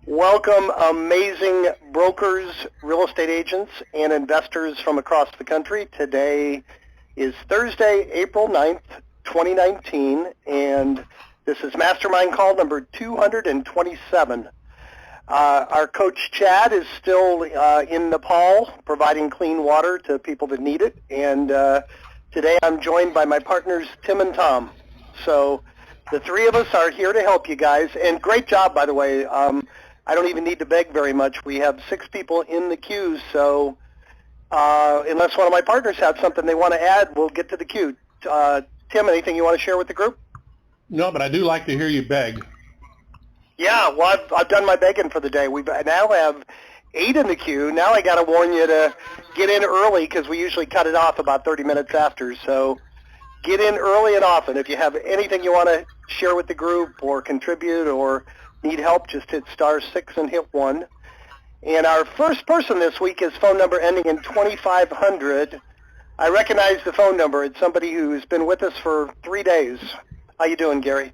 Welcome, amazing brokers, real estate agents, and investors from across the country. Today is Thursday, April 9th, 2019, and this is Mastermind call number 227. Our coach Chad is still in Nepal providing clean water to people that need it, and today I'm joined by my partners Tim and Tom. So the three of us are here to help you guys, and great job, by the way. I don't even need to beg very much. We have 6 people in the queue, so unless one of my partners has something they want to add, we'll get to the queue. Tim, anything you want to share with the group? No, but I do like to hear you beg. Yeah, well, I've done my begging for the day. We now have 8 in the queue. Now I got to warn you to get in early because we usually cut it off about 30 minutes after. So get in early and often. If you have anything you want to share with the group or contribute or need help, just hit *6 and hit 1. And our first person this week is phone number ending in 2500. I recognize the phone number. It's somebody who's been with us for 3 days. How you doing, Gary?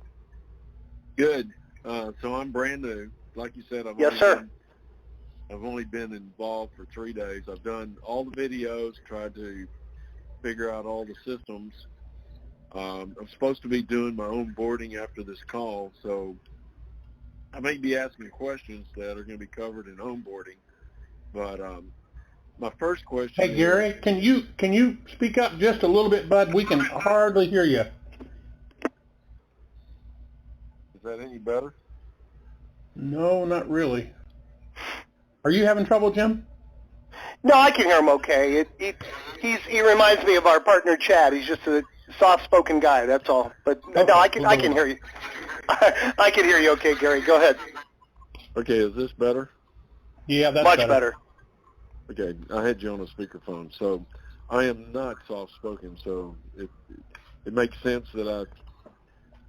Good. So I'm brand new. Like you said, I've only been involved for 3 days. I've done all the videos, tried to figure out all the systems. I'm supposed to be doing my own boarding after this call, so I may be asking questions that are going to be covered in onboarding, but my first question Hey, Gary, can you speak up just a little bit, bud? We can hardly hear you. Is that any better? No, not really. Are you having trouble, Jim? No, I can hear him okay. He reminds me of our partner Chad. He's just a soft-spoken guy. That's all. But Okay, no, I can hear you. I can hear you okay, Gary. Go ahead. Okay, is this better? Yeah, that's Much better. Okay, I had you on a speakerphone, so I am not soft-spoken, so it makes sense that I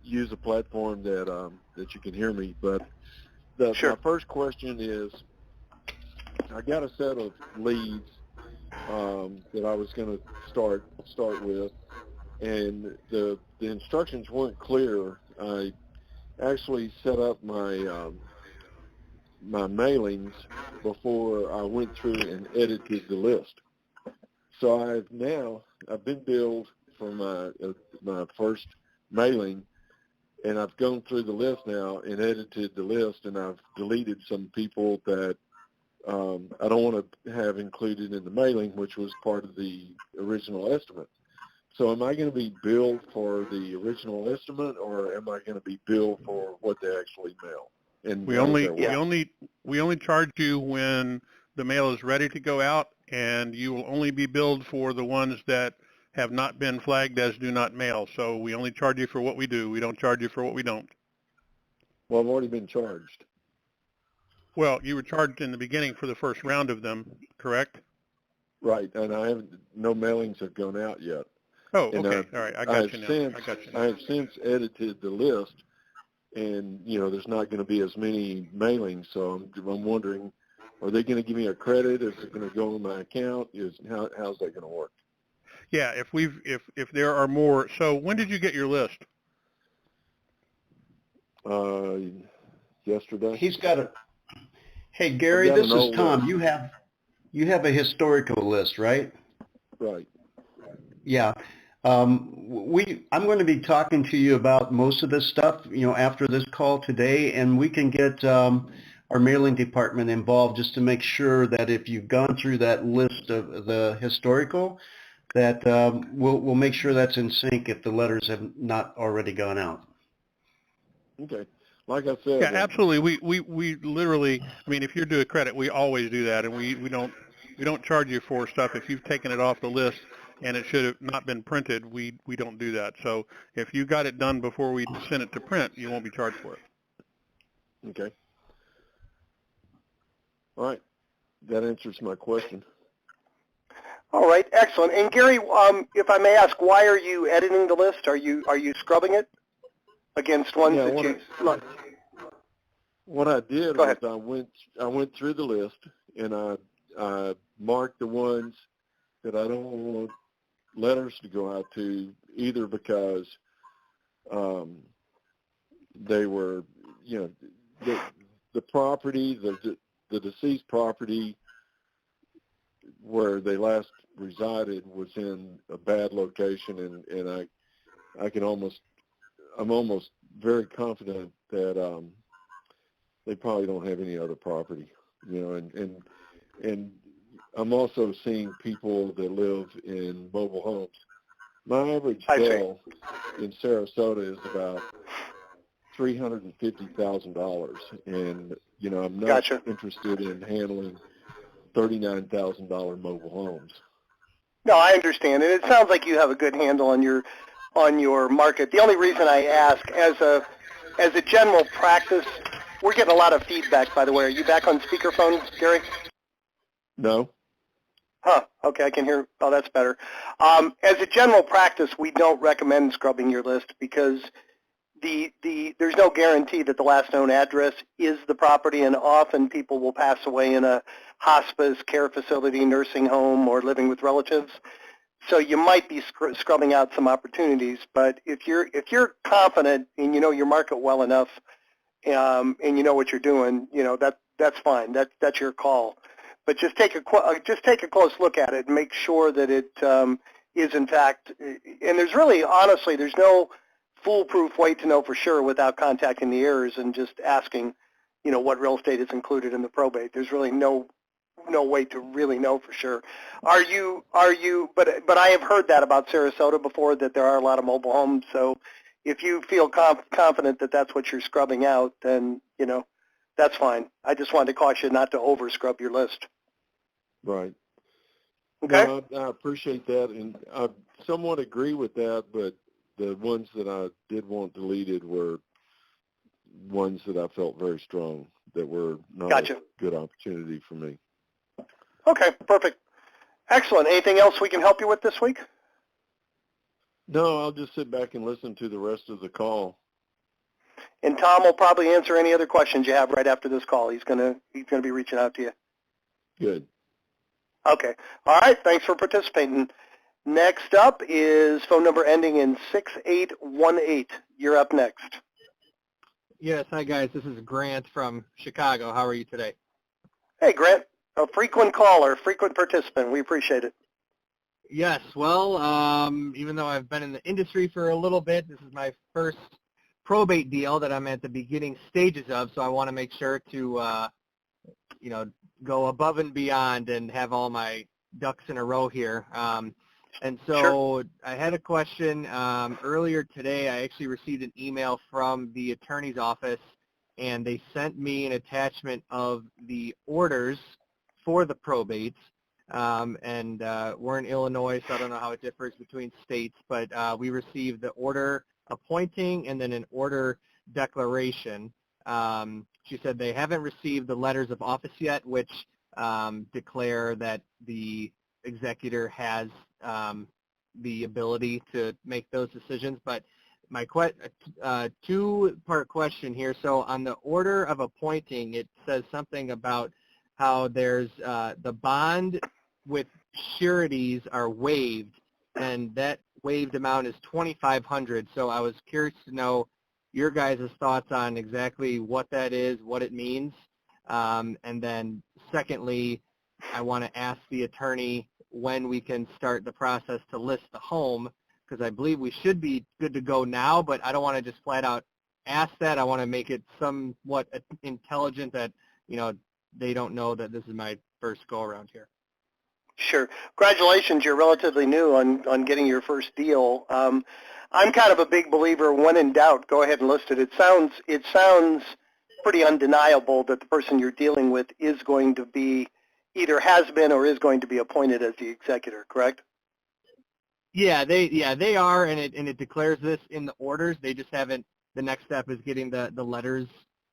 use a platform that you can hear me. But Sure. my first question is, I got a set of leads that I was going to start with, and the instructions weren't clear. I actually set up my my mailings before I went through and edited the list. So I've been billed for my first mailing, and I've gone through the list now and edited the list, and I've deleted some people that I don't want to have included in the mailing, which was part of the original estimate. So am I going to be billed for the original estimate, or am I going to be billed for what they actually mail? And we only charge you when the mail is ready to go out, and you will only be billed for the ones that have not been flagged as do not mail. So we only charge you for what we do. We don't charge you for what we don't. Well, I've already been charged. Well, you were charged in the beginning for the first round of them, correct? Right, and no mailings have gone out yet. Oh, okay. All right. I got you now. I have since edited the list, and there's not going to be as many mailings. So I'm wondering, are they going to give me a credit? Is it going to go in my account? How's that going to work? Yeah, if there are more. So when did you get your list? Yesterday. He's got a. Hey Gary, this is Tom. You have a historical list, right? Right. Yeah. I'm going to be talking to you about most of this stuff, after this call today, and we can get our mailing department involved just to make sure that if you've gone through that list of the historical, that we'll make sure that's in sync if the letters have not already gone out. Okay. Like I said. Yeah, absolutely. We literally, I mean, if you're due a credit, we always do that, and we don't charge you for stuff if you've taken it off the list and it should have not been printed. We don't do that. So if you got it done before we send it to print, you won't be charged for it. Okay. All right. That answers my question. All right, excellent. And Gary, if I may ask, why are you editing the list? Are you scrubbing it against ones that you? What I did was I went through the list, and I marked the ones that I don't want letters to go out to, either because they were, the property, the deceased property where they last resided was in a bad location, and I'm almost very confident that they probably don't have any other property, and I'm also seeing people that live in mobile homes. My average bill in Sarasota is about $350,000, and I'm not interested in handling $39,000 mobile homes. No, I understand, and it sounds like you have a good handle on your market. The only reason I ask, as a general practice, we're getting a lot of feedback. By the way, are you back on speakerphone, Gary? No. Huh. Okay, I can hear. Oh, that's better. As a general practice, we don't recommend scrubbing your list because there's no guarantee that the last known address is the property, and often people will pass away in a hospice, care facility, nursing home, or living with relatives. So you might be scrubbing out some opportunities. But if you're confident and you know your market well enough, and you know what you're doing, that's fine. That's your call. But just take a close look at it and make sure that it is in fact. And there's really, honestly, there's no foolproof way to know for sure without contacting the heirs and just asking, what real estate is included in the probate. There's really no way to really know for sure. But I have heard that about Sarasota before, that there are a lot of mobile homes. So if you feel confident that that's what you're scrubbing out, then, that's fine. I just wanted to caution you not to over scrub your list. Right. Okay. No, I appreciate that, and I somewhat agree with that, but the ones that I did want deleted were ones that I felt very strong that were not a good opportunity for me. Okay, perfect. Excellent. Anything else we can help you with this week? No, I'll just sit back and listen to the rest of the call. And Tom will probably answer any other questions you have right after this call. He's gonna be reaching out to you. Good. Okay. All right. Thanks for participating. Next up is phone number ending in 6818. You're up next. Yes. Hi, guys. This is Grant from Chicago. How are you today? Hey, Grant. A frequent caller, frequent participant. We appreciate it. Yes. Well, even though I've been in the industry for a little bit, this is my first probate deal that I'm at the beginning stages of, so I want to make sure to, go above and beyond and have all my ducks in a row here. And so I had a question. Earlier today, I actually received an email from the attorney's office, and they sent me an attachment of the orders for the probates. And we're in Illinois, so I don't know how it differs between states, but we received the order appointing and then an order declaration. She said they haven't received the letters of office yet, which declare that the executor has the ability to make those decisions. But my two-part question here. So on the order of appointing, it says something about how there's the bond with sureties are waived, and that waived amount is $2,500. So I was curious to know your guys' thoughts on exactly what that is, what it means. And then secondly, I want to ask the attorney when we can start the process to list the home, because I believe we should be good to go now, but I don't want to just flat out ask that. I want to make it somewhat intelligent that, they don't know that this is my first go around here. Sure. Congratulations. You're relatively new on getting your first deal. I'm kind of a big believer, when in doubt, go ahead and list it. It sounds pretty undeniable that the person you're dealing with is going to be, either has been or is going to be appointed as the executor, correct? Yeah, they are, and it declares this in the orders. They just haven't. The next step is getting the letters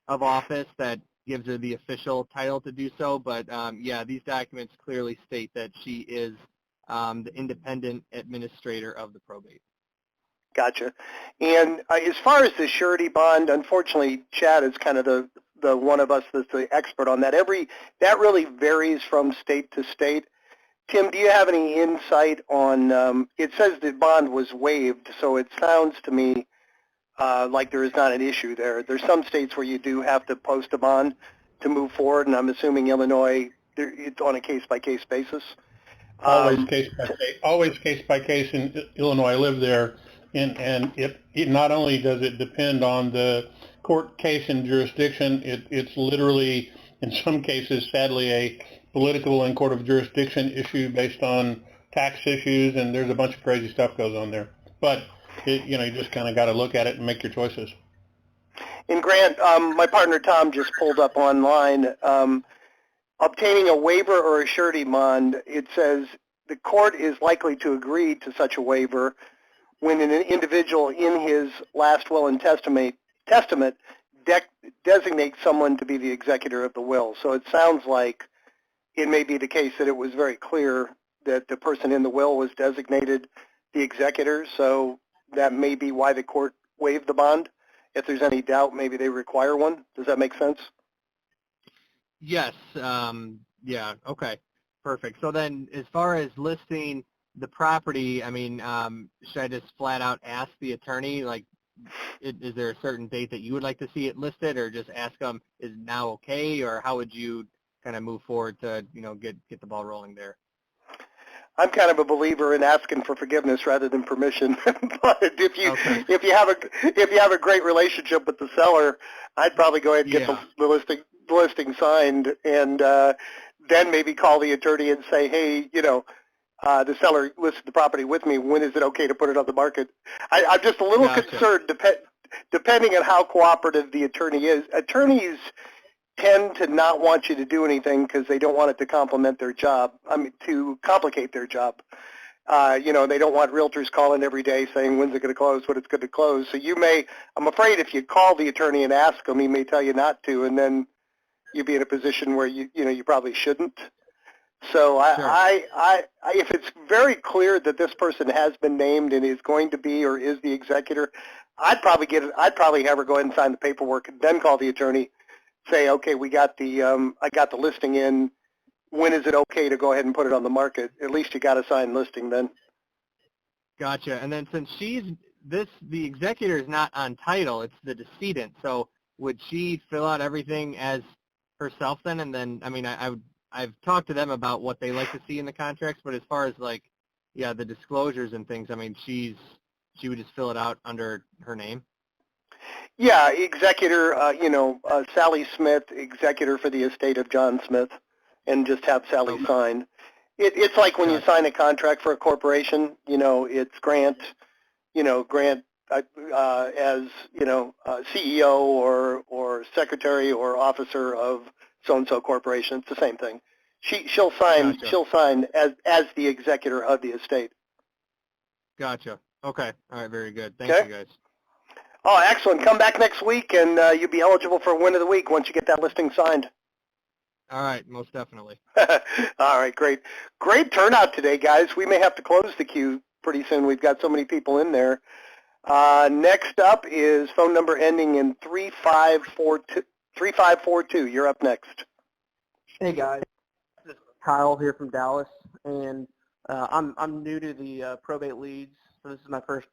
of office that gives her the official title to do so. But yeah, these documents clearly state that she is the independent administrator of the probate. Gotcha. And as far as the surety bond, unfortunately, Chad is kind of the one of us that's the expert on that. That really varies from state to state. Tim, do you have any insight on, it says the bond was waived, so it sounds to me like there is not an issue there. There's some states where you do have to post a bond to move forward, and I'm assuming Illinois, it's on a case-by-case basis. Always case by case. Always case by case in Illinois. I live there, and it not only does it depend on the court case and jurisdiction. It's literally, in some cases, sadly, a political and court of jurisdiction issue based on tax issues, and there's a bunch of crazy stuff goes on there. But you just kind of got to look at it and make your choices. And Grant, my partner Tom just pulled up online. Obtaining a waiver or a surety bond, it says the court is likely to agree to such a waiver when an individual in his last will and testament designates someone to be the executor of the will. So it sounds like it may be the case that it was very clear that the person in the will was designated the executor, so that may be why the court waived the bond. If there's any doubt, maybe they require one. Does that make sense? Yes. Yeah. Okay. Perfect. So then, as far as listing the property, I mean, should I just flat out ask the attorney, like, is there a certain date that you would like to see it listed, or just ask them, is now okay, or how would you kind of move forward to, get the ball rolling there? I'm kind of a believer in asking for forgiveness rather than permission. But if you have a great relationship with the seller, I'd probably go ahead and get the listing signed, and then maybe call the attorney and say, hey, the seller listed the property with me. When is it okay to put it on the market? I'm just a little concerned, depending on how cooperative the attorney is. Attorneys tend to not want you to do anything because they don't want it to complicate their job. They don't want realtors calling every day saying when's it going to close, when it's going to close. So I'm afraid if you call the attorney and ask him, he may tell you not to, and then you'd be in a position where you probably shouldn't. So if it's very clear that this person has been named and is going to be or is the executor, I'd probably have her go ahead and sign the paperwork and then call the attorney, say, okay, I got the listing in. When is it okay to go ahead and put it on the market? At least you got a signed listing then. Gotcha. And then since the executor is not on title, it's the decedent. So would she fill out everything as herself then? And then, I mean, I've talked to them about what they like to see in the contracts, but as far as the disclosures and things, I mean, she would just fill it out under her name. Yeah, executor, Sally Smith, executor for the estate of John Smith, and just have Sally sign. It's like when you sign a contract for a corporation, it's Grant, Grant as, CEO or secretary or officer of so-and-so corporation. It's the same thing. She'll sign as the executor of the estate. Gotcha. Okay. All right. Very good. Thank you, guys. Oh, excellent. Come back next week, and you'll be eligible for Win of the Week once you get that listing signed. All right. Most definitely. All right. Great. Great turnout today, guys. We may have to close the queue pretty soon. We've got so many people in there. Next up is phone number ending in 3542. 3542. You're up next. Hey, guys. This is Kyle here from Dallas, and I'm new to the probate leads, so this is my first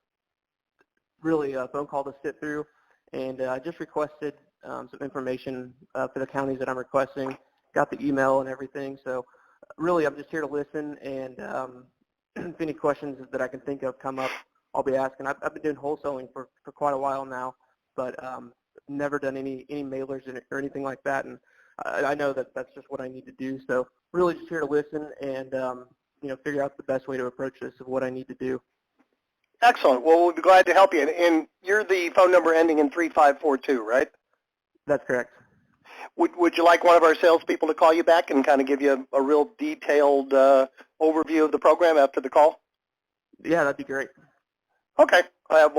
really phone call to sit through, and I just requested some information for the counties that I'm requesting, got the email and everything, so really I'm just here to listen, and if any questions that I can think of come up, I'll be asking. I've been doing wholesaling for quite a while now, but never done any mailers or anything like that, and I know that that's just what I need to do, so really just here to listen and figure out the best way to approach this of what I need to do. Excellent. Well, we'll be glad to help you. And you're the phone number ending in 3542, right? That's correct. Would you like one of our salespeople to call you back and kind of give you a real detailed overview of the program after the call? Yeah, that'd be great. Okay. I have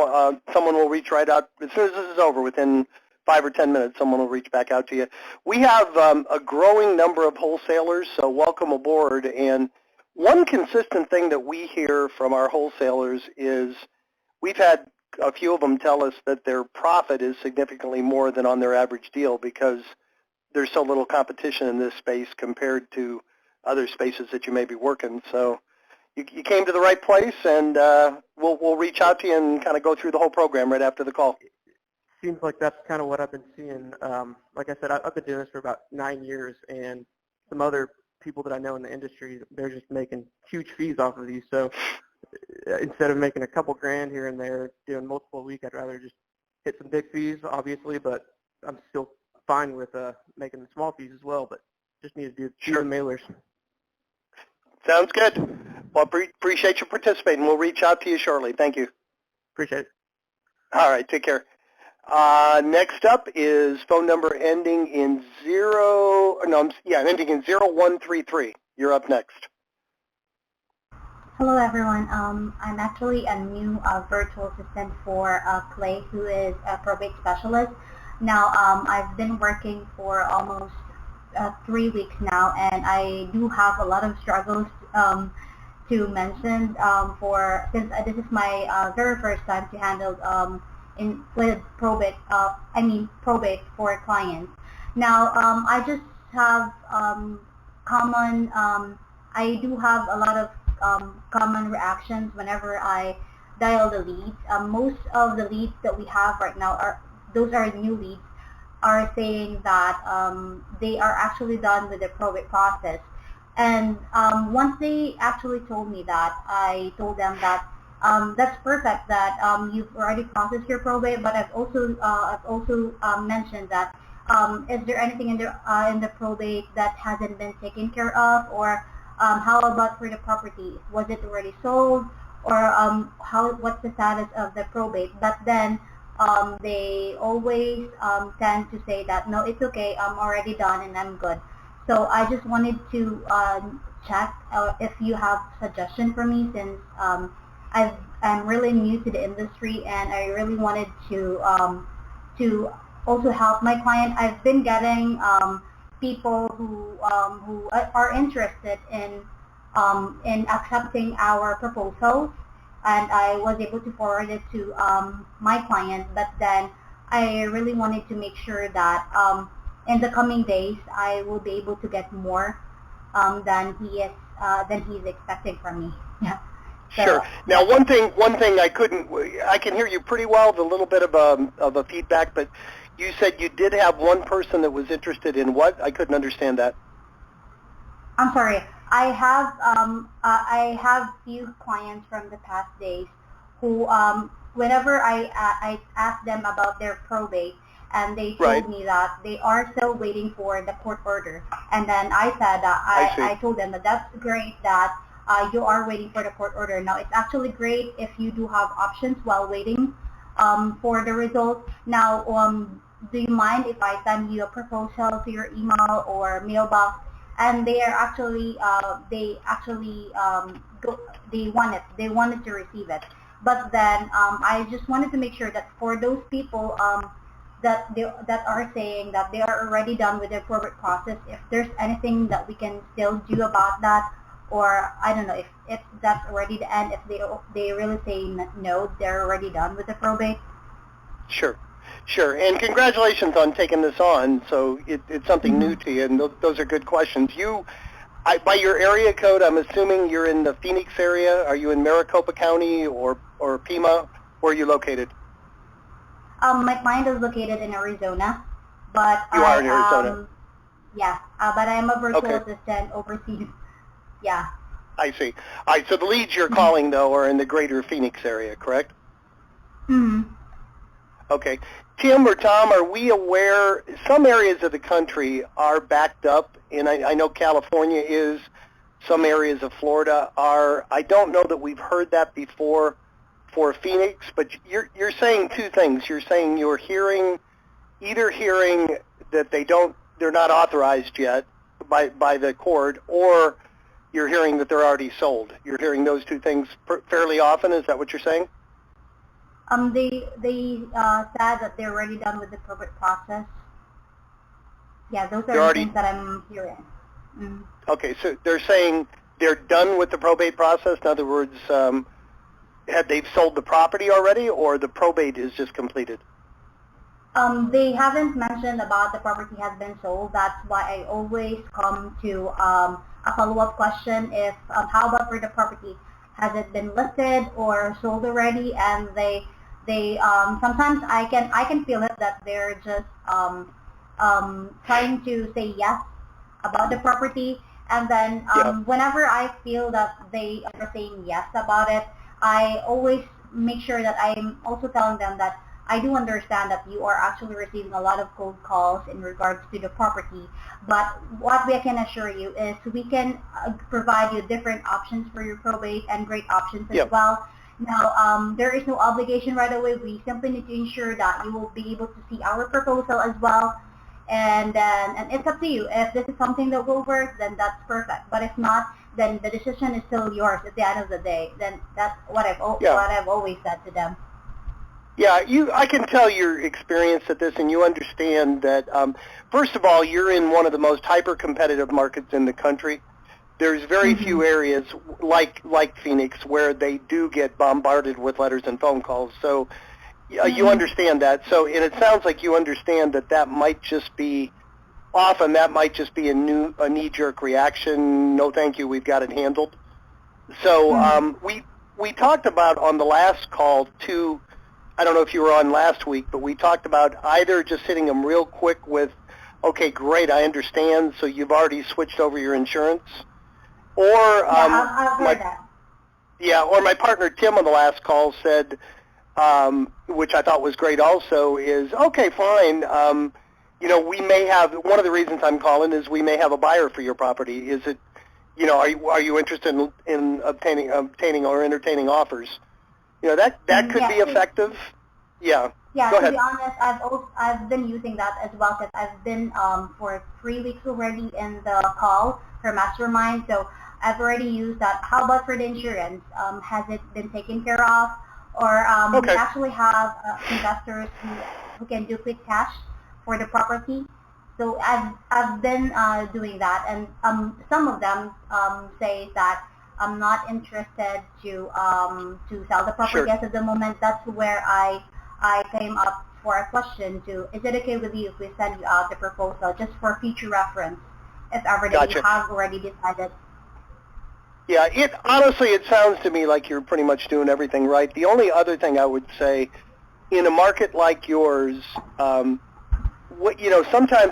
someone will reach right out as soon as this is over. Within 5 or 10 minutes, someone will reach back out to you. We have a growing number of wholesalers, so welcome aboard. And one consistent thing that we hear from our wholesalers is we've had a few of them tell us that their profit is significantly more than on their average deal because there's so little competition in this space compared to other spaces that you may be working. So you came to the right place, and we'll reach out to you and kind of go through the whole program right after the call. seems like that's kind of what I've been seeing. Like I said, I've been doing this for about 9 years, and some other people that I know in the industry, they're just making huge fees off of these. So instead of making a couple grand here and there, doing multiple a week, I'd rather just hit some big fees, obviously, but I'm still fine with making the small fees as well, but just need to do the mailers. Sounds good. Well, appreciate you participating. We'll reach out to you shortly. Thank you. Appreciate it. All right, take care. Next up is phone number ending in ending in 0133. You're up next. Hello everyone. I'm actually a new virtual assistant for Clay, who is a probate specialist. Now, I've been working for almost 3 weeks now, and I do have a lot of struggles to mention since this is my very first time to handle with probate. Probate for clients. Now, I just have common. I do have a lot of common reactions whenever I dial the leads. Most of the leads that we have right now those are new leads, are saying that they are actually done with the probate process. And once they actually told me that, I told them that that's perfect, that you've already processed your probate, but I've also mentioned that is there anything in the probate that hasn't been taken care of, or how about for the property? Was it already sold, or what's the status of the probate? But then they always tend to say that no, it's okay, I'm already done and I'm good. So I just wanted to check if you have suggestion for me, since I'm really new to the industry and I really wanted to also help my client. I've been getting people who are interested in accepting our proposals, and I was able to forward it to my client. But then I really wanted to make sure that in the coming days I will be able to get more than he's expecting from me. Yeah. So, sure. Now, one thing I can hear you pretty well. The little bit of a feedback, but you said you did have one person that was interested in what? I couldn't understand that. I'm sorry. I have few clients from the past days who whenever I asked them about their probate, and they told me that they are still waiting for the court order. And then I said that I told them that that's great that you are waiting for the court order. Now, it's actually great if you do have options while waiting for the results. Now, do you mind if I send you a proposal to your email or mailbox? And they are actually they wanted to receive it. But then I just wanted to make sure that for those people that are saying that they are already done with their probate process, if there's anything that we can still do about that, or I don't know if that's already the end, if they really say no, they're already done with the probate. Sure. And congratulations on taking this on. So it's something new to you, and those are good questions. By your area code, I'm assuming you're in the Phoenix area. Are you in Maricopa County or Pima? Where are you located? My client is located in Arizona, but you are in Arizona. Yeah, but I'm a virtual assistant overseas. Yeah. I see. All right. So the leads you're calling though are in the greater Phoenix area, correct? Okay. Tim or Tom, are we aware some areas of the country are backed up, and I know California is, some areas of Florida are. I don't know that we've heard that before for Phoenix, but you're saying two things. You're saying you're either hearing that they're not authorized yet by the court, or you're hearing that they're already sold. You're hearing those two things fairly often. Is that what you're saying? They said that they're already done with the probate process. Yeah, those are the things that I'm hearing. Okay, so they're saying they're done with the probate process. In other words, have they sold the property already, or the probate is just completed? They haven't mentioned about the property has been sold. That's why I always come to a follow-up question. If how about for the property? Has it been listed or sold already? And they They sometimes I can feel it that they're just trying to say yes about the property, and then whenever I feel that they are saying yes about it, I always make sure that I'm also telling them that I do understand that you are actually receiving a lot of cold calls in regards to the property, but what we can assure you is we can provide you different options for your probate and great options as well. Now, there is no obligation right away. We simply need to ensure that you will be able to see our proposal as well. And it's up to you. If this is something that will work, then that's perfect. But if not, then the decision is still yours at the end of the day. Then that's what I've always said to them. Yeah, I can tell your experience at this, and you understand that, first of all, you're in one of the most hyper-competitive markets in the country. There's very few areas like Phoenix where they do get bombarded with letters and phone calls. So you understand that. So, and it sounds like you understand that might just be, often that might just be a knee-jerk reaction. No, thank you, we've got it handled. So we talked about on the last call too. I don't know if you were on last week, but we talked about either just hitting them real quick with, okay, great, I understand, so you've already switched over your insurance, or I've heard that. Yeah, or my partner Tim on the last call said, which I thought was great also, is, okay, fine, you know, we may have, one of the reasons I'm calling is we may have a buyer for your property. Is it, you know, are you interested in obtaining or entertaining offers? You know, that could be effective. Yeah. Yeah, Go to ahead. be honest, I've been using that as well, because I've been for 3 weeks already in the call for Mastermind, so I've already used that. How about for the insurance? Has it been taken care of? Or we actually have investors who can do quick cash for the property. So I've been doing that, and some of them say that I'm not interested to sell the property as of the moment. That's where I came up for a question to, is it okay with you if we send you out the proposal just for future reference, if ever that you have already decided? Yeah, honestly, it sounds to me like you're pretty much doing everything right. The only other thing I would say, in a market like yours, sometimes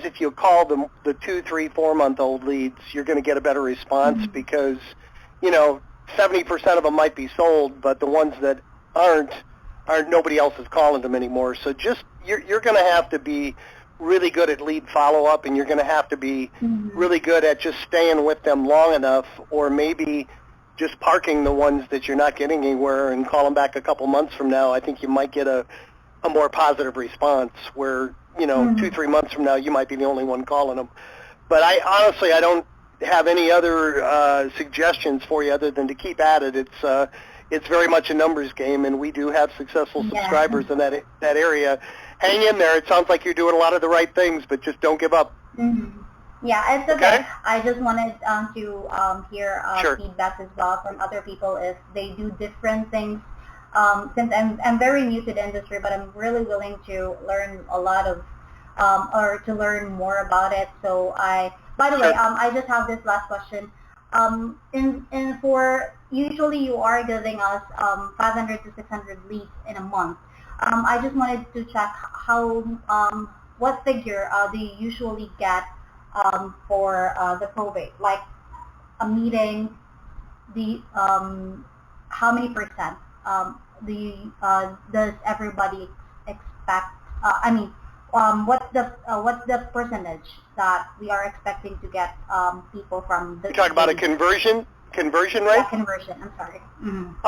if you call the 2, 3, 4-month-old leads, you're going to get a better response because, 70% of them might be sold, but the ones that aren't, nobody else is calling them anymore. So just you're going to have to be really good at lead follow-up, and you're going to have to be really good at just staying with them long enough, or maybe just parking the ones that you're not getting anywhere and call them back a couple months from now. I think you might get a more positive response where, 2, 3 months from now, you might be the only one calling them. But I don't have any other suggestions for you other than to keep at it. It's very much a numbers game, and we do have successful subscribers in that area. Hang in there. It sounds like you're doing a lot of the right things, but just don't give up. Yeah, it's okay. I just wanted to hear feedback as well from other people if they do different things. Since I'm very new to the industry, but I'm really willing to learn a lot of, or to learn more about it. So by the way, I just have this last question. Usually you are giving us 500 to 600 leads in a month. I just wanted to check what figure do you usually get for the probate, like a meeting, how many percent does everybody expect? What's the percentage that we are expecting to get people from the? You're talking about a conversion rate? Yeah, conversion. I'm sorry.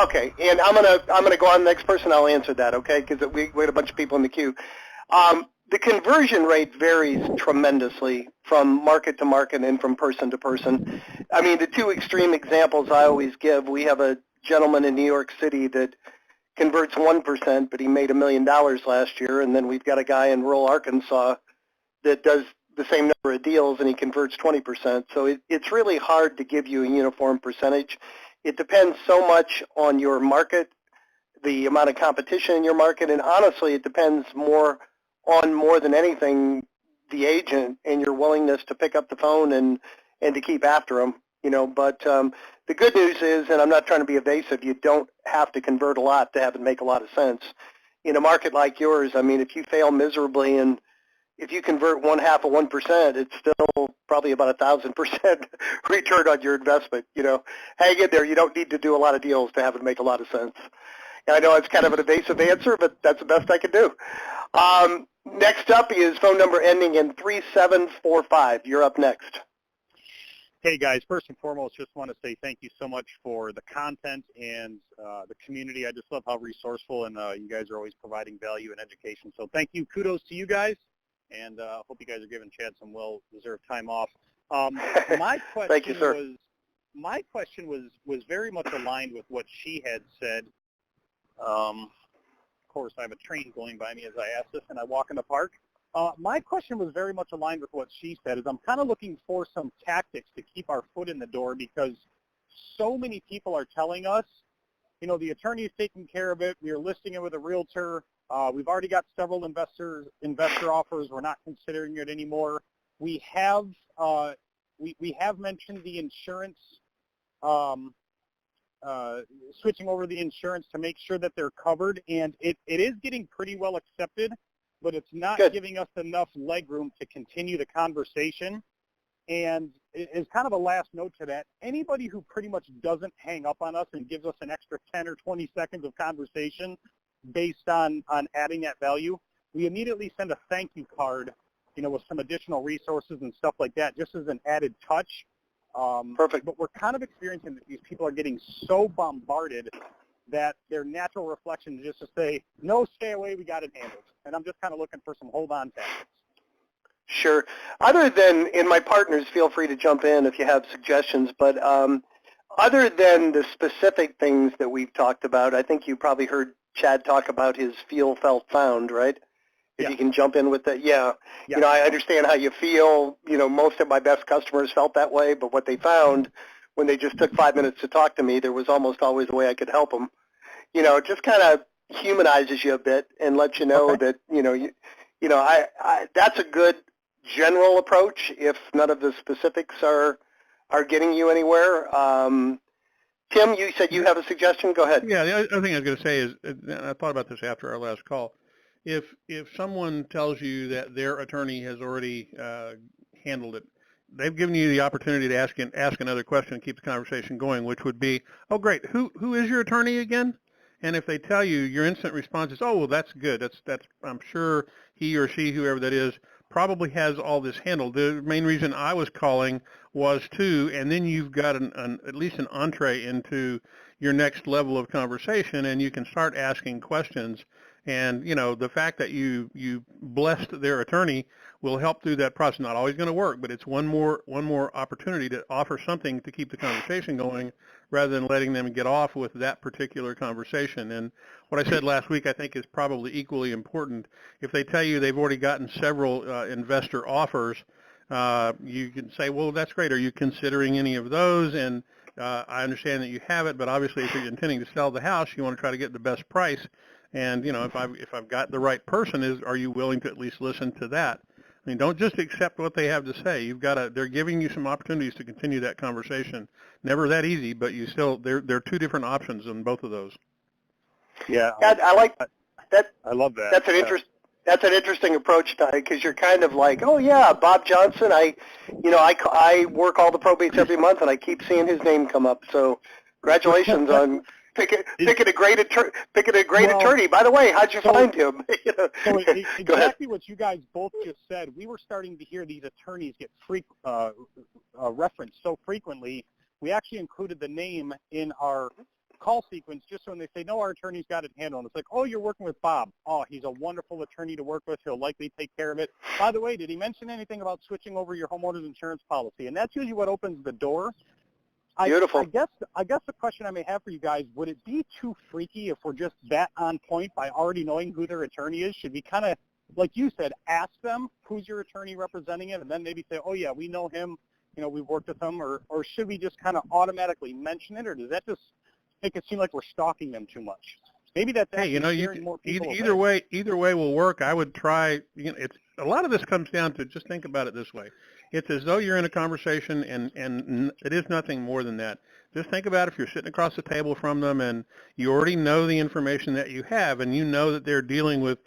Okay, and I'm gonna go on the next person. I'll answer that, okay? Because we had a bunch of people in the queue. The conversion rate varies tremendously from market to market and from person to person. I mean, the two extreme examples I always give, we have a gentleman in New York City that converts 1%, but he made $1 million last year, and then we've got a guy in rural Arkansas that does the same number of deals, and he converts 20%. So it's really hard to give you a uniform percentage. It depends so much on your market, the amount of competition in your market, and honestly, it depends more than anything, the agent and your willingness to pick up the phone and to keep after them. But the good news is, and I'm not trying to be evasive, you don't have to convert a lot to have it make a lot of sense. in a market like yours, I mean, if you fail miserably and if you convert 0.5%, it's still probably about 1,000% return on your investment. You know, hang in there. You don't need to do a lot of deals to have it make a lot of sense. And I know it's kind of an evasive answer, but that's the best I can do. Next up is phone number ending in 3745. You're up next. Hey guys, first and foremost, just want to say thank you so much for the content and the community. I just love how resourceful and you guys are always providing value and education. So thank you. Kudos to you guys, and hope you guys are giving Chad some well-deserved time off. My question thank you, sir. My question was very much aligned with what she had said. Of course, I have a train going by me as I ask this, and I walk in the park. My question was very much aligned with what she said, is I'm kind of looking for some tactics to keep our foot in the door, because so many people are telling us, you know, the attorney is taking care of it, we are listing it with a realtor, we've already got several investor offers, we're not considering it anymore. We have mentioned the insurance, switching over the insurance to make sure that they're covered, and it is getting pretty well accepted, but it's not giving us enough legroom to continue the conversation. And as kind of a last note to that, anybody who pretty much doesn't hang up on us and gives us an extra 10 or 20 seconds of conversation based on adding that value, we immediately send a thank you card, you know, with some additional resources and stuff like that, just as an added touch. Perfect. But we're kind of experiencing that these people are getting so bombarded that their natural reflection is just to say, no, stay away, we got it handled. And I'm just kind of looking for some hold-on tactics. Sure. Other than, and my partners, feel free to jump in if you have suggestions, but other than the specific things that we've talked about, I think you probably heard Chad talk about his feel, felt, found, right? If you can jump in with that. Yeah. You know, I understand how you feel. You know, most of my best customers felt that way, but what they found when they just took 5 minutes to talk to me, there was almost always a way I could help them. You know, it just kind of humanizes you a bit and lets you know that, you know, I that's a good general approach if none of the specifics are getting you anywhere. Tim, you said you have a suggestion. Go ahead. Yeah, the other thing I was going to say is, and I thought about this after our last call, if someone tells you that their attorney has already handled it, they've given you the opportunity to ask another question and keep the conversation going, which would be, oh, great, who is your attorney again? And if they tell you, your instant response is, oh, well, that's good. That's I'm sure he or she, whoever that is, probably has all this handled. The main reason I was calling was too, and then you've got at least an entree into your next level of conversation, and you can start asking questions. And, you know, the fact that you blessed their attorney will help through that process. Not always going to work, but it's one more opportunity to offer something to keep the conversation going rather than letting them get off with that particular conversation. And what I said last week, I think, is probably equally important. If they tell you they've already gotten several investor offers, you can say, well, that's great. Are you considering any of those? And I understand that you have it, but obviously if you're intending to sell the house, you want to try to get the best price. And, you know, if I've got the right person, are you willing to at least listen to that? I mean, don't just accept what they have to say. They're giving you some opportunities to continue that conversation. Never that easy, but there are two different options in both of those. Yeah, I like that. I love that. That's an interesting approach, because you're kind of like, oh yeah, Bob Johnson. I work all the probates every month, and I keep seeing his name come up. So, congratulations on picking a great attorney. By the way, how'd you find him? Exactly what you guys both just said. We were starting to hear these attorneys get referenced so frequently. We actually included the name in our call sequence just so when they say, no, our attorney's got it handled. It's like, oh, you're working with Bob. Oh, he's a wonderful attorney to work with. He'll likely take care of it. By the way, did he mention anything about switching over your homeowner's insurance policy? And that's usually what opens the door. Beautiful. I guess the question I may have for you guys, would it be too freaky if we're just that on point by already knowing who their attorney is? Should we kind of, like you said, ask them who's your attorney representing it, and then maybe say, oh yeah, we know him, you know, we've worked with him, or should we just kind of automatically mention it, or does that just make it seem like we're stalking them too much? Maybe that's more people. Either way will work. I would try. You know, a lot of this comes down to, just think about it this way. It's as though you're in a conversation, and it is nothing more than that. Just think about if you're sitting across the table from them and you already know the information that you have, and you know that they're dealing with,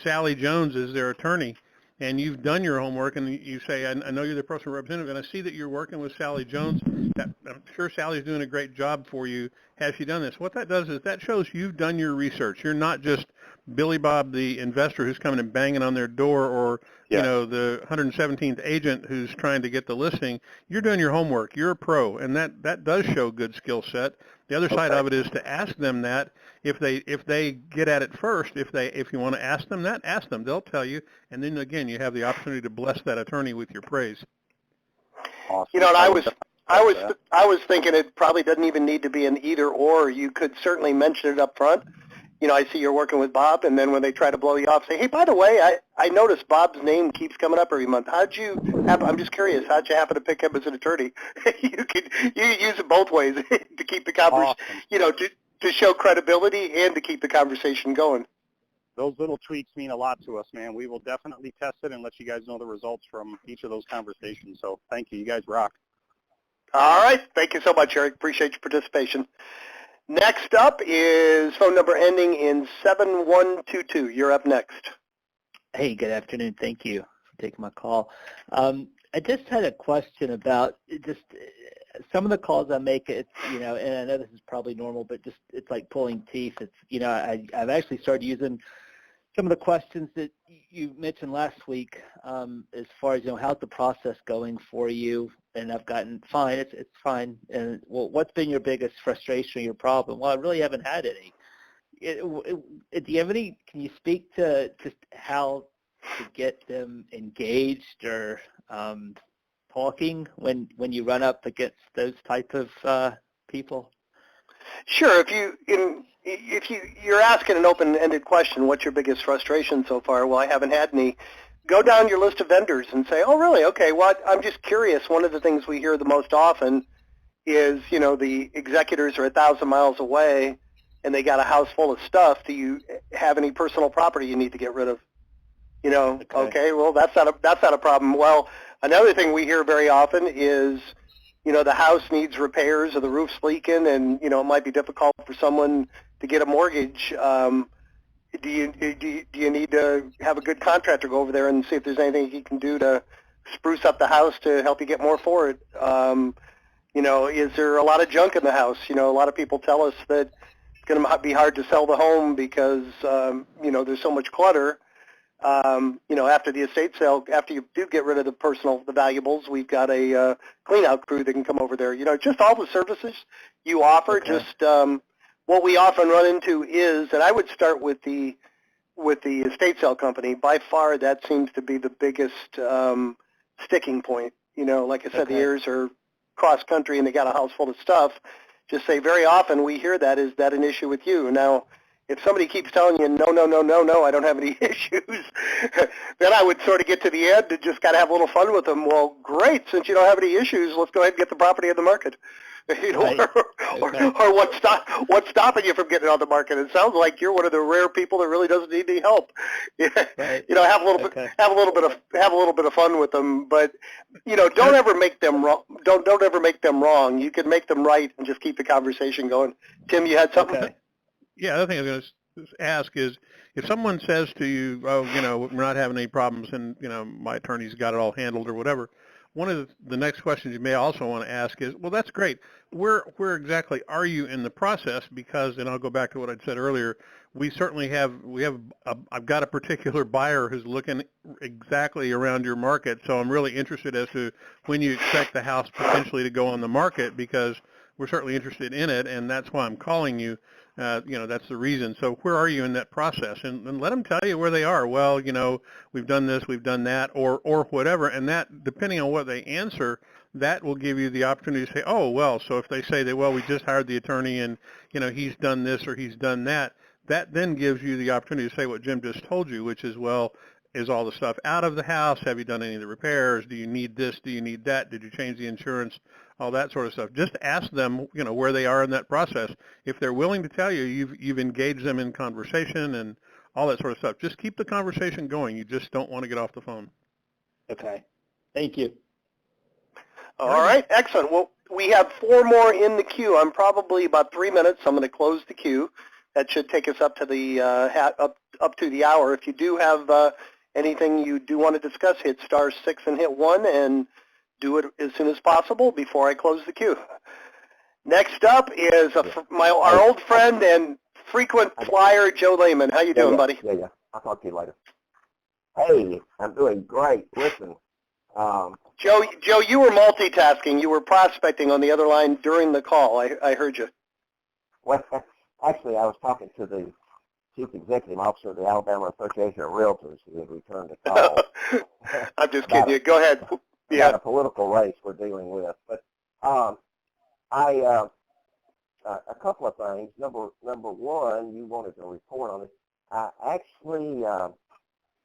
Sally Jones as their attorney, and you've done your homework, and you say, I know you're the personal representative, and I see that you're working with Sally Jones. I'm sure Sally's doing a great job for you. Has she done this? What that does is that shows you've done your research. You're not just Billy Bob, the investor who's coming and banging on their door, or the 117th agent who's trying to get the listing. You're doing your homework. You're a pro, and that does show good skill set. The other side of it is to ask them that if they get at it first. If you want to ask them that, ask them. They'll tell you, and then again you have the opportunity to bless that attorney with your praise. Awesome. And I was thinking it probably doesn't even need to be an either or. You could certainly mention it up front. I see you're working with Bob, and then when they try to blow you off, say, hey, by the way, I noticed Bob's name keeps coming up every month. I'm just curious, how'd you happen to pick him as an attorney? You use it both ways to keep the conversation, to show credibility and to keep the conversation going. Those little tweaks mean a lot to us, man. We will definitely test it and let you guys know the results from each of those conversations. So thank you. You guys rock. All right. Thank you so much, Eric. Appreciate your participation. Next up is phone number ending in 7122. You're up next. Hey, good afternoon. Thank you for taking my call. I just had a question about just some of the calls I make. It's, and I know this is probably normal, but just it's like pulling teeth. It's, I've actually started using some of the questions that you mentioned last week as far as, how's the process going for you? And I've gotten fine. It's fine. And what's been your biggest frustration or your problem? Well, I really haven't had any. Do you have any? Can you speak to just how to get them engaged or talking when you run up against those type of people? Sure. If you're asking an open-ended question, what's your biggest frustration so far? Well, I haven't had any. Go down your list of vendors and say, oh, really? Okay, well, I'm just curious. One of the things we hear the most often is, the executors are 1,000 miles away and they got a house full of stuff. Do you have any personal property you need to get rid of? Okay, well, that's not a problem. Well, another thing we hear very often is, the house needs repairs or the roof's leaking and, it might be difficult for someone to get a mortgage. Do you need to have a good contractor go over there and see if there's anything he can do to spruce up the house to help you get more for it? Is there a lot of junk in the house? A lot of people tell us that it's going to be hard to sell the home because, there's so much clutter. After the estate sale, after you do get rid of the valuables, we've got a clean out crew that can come over there. Just all the services you offer, what we often run into is, and I would start with the estate sale company. By far, that seems to be the biggest sticking point. Like I said, the heirs are cross country and they got a house full of stuff. Just say very often we hear that, is that an issue with you? Now, if somebody keeps telling you, no, I don't have any issues, then I would sort of get to the end and just got to have a little fun with them. Well, great, since you don't have any issues, let's go ahead and get the property on the market. Right. Or what's stopping you from getting it on the market? It sounds like you're one of the rare people that really doesn't need any help. Right. Have a little bit of fun with them, but don't ever make them wrong. Don't ever make them wrong. You can make them right and just keep the conversation going. Tim, you had something? Okay. Yeah, the other thing I was going to ask is, if someone says to you, oh, we're not having any problems and, my attorney's got it all handled or whatever, one of the next questions you may also want to ask is, well, that's great. Where exactly are you in the process? Because, and I'll go back to what I'd said earlier, we certainly I've got a particular buyer who's looking exactly around your market. So I'm really interested as to when you expect the house potentially to go on the market, because we're certainly interested in it, and that's why I'm calling you. That's the reason. So where are you in that process? And let them tell you where they are. Well, we've done this, we've done that, or whatever. And that, depending on what they answer, that will give you the opportunity to say, oh, well, so if they say that, well, we just hired the attorney and, he's done this or he's done that, that then gives you the opportunity to say what Jim just told you, which is, well, is all the stuff out of the house? Have you done any of the repairs? Do you need this? Do you need that? Did you change the insurance? All that sort of stuff. Just ask them, where they are in that process. If they're willing to tell you, you've engaged them in conversation and all that sort of stuff. Just keep the conversation going. You just don't want to get off the phone. Okay. Thank you. All right, excellent. Well, we have 4 more in the queue. I'm probably about 3 minutes. I'm going to close the queue. That should take us up to the up to the hour. If you do have anything you do want to discuss, hit *6 and hit 1, and do it as soon as possible before I close the queue. Next up is our old friend and frequent flyer, Joe Lehman. How you doing, buddy? Yeah. I'll talk to you later. Hey, I'm doing great. Listen, Joe, you were multitasking. You were prospecting on the other line during the call. I heard you. well, actually, I was talking to the Chief Executive Officer of the Alabama Association of Realtors who had returned the call. I'm just kidding you. Go ahead. Yeah. About a political race we're dealing with. But a couple of things. Number one, you wanted to report on it. I actually